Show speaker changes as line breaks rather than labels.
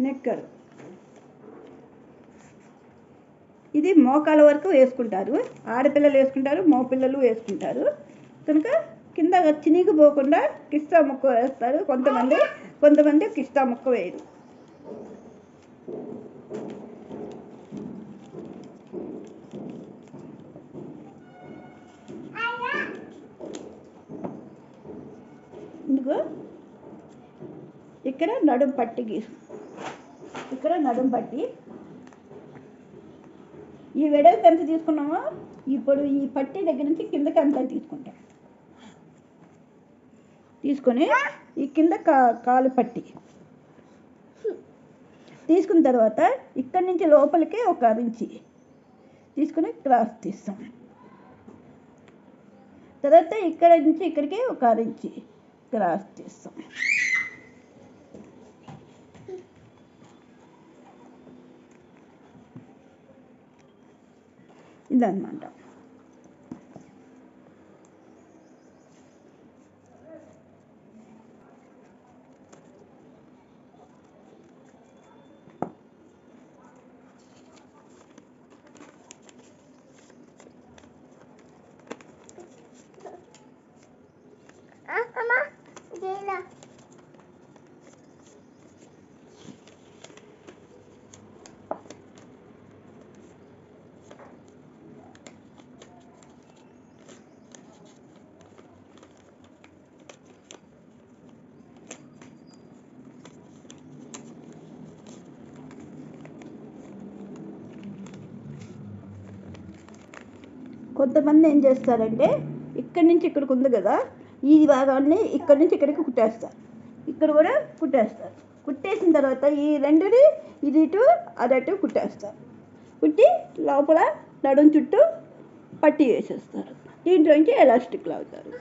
నెక్కరు. ఇది మోకాల వరకు వేసుకుంటారు, ఆడపిల్లలు వేసుకుంటారు, మగపిల్లలు వేసుకుంటారు. కనుక కింద చినిగిపోకుండా కిస్తా ముక్క వేస్తారు కొంతమంది కిస్తా ముక్క వేయరు. ఇందుకు ఇక్కడ నడుం పట్టి ఇక్కడ నడుం పట్టి ఈ వెడల్పు ఎంత తీసుకున్నామో ఇప్పుడు ఈ పట్టి దగ్గర నుంచి కిందకి అంతా తీసుకొని ఈ కింద కాలు పట్టి తీసుకున్న తర్వాత ఇక్కడి నుంచి లోపలికి ఒక ఇంచి తీసుకుని క్రాస్ తీస్తాం. తర్వాత ఇక్కడ నుంచి ఇక్కడికి ఒక ఇంచి క్రాస్ తీస్తాం. ఇదన్నమాట. కొంతమంది ఏం చేస్తారంటే ఇక్కడి నుంచి ఇక్కడికి ఉంది కదా, ఈ భాగాన్ని ఇక్కడి నుంచి ఇక్కడికి కుట్టేస్తారు. ఇక్కడ కూడా కుట్టేస్తారు. కుట్టేసిన తర్వాత ఈ రెండుని ఇది ఇటు అదటు కుట్టేస్తారు. కుట్టి లోపల నడుం చుట్టూ పట్టి వేసేస్తారు. దీంట్లోంచి ఎలాస్టిక్ లాగుతారు.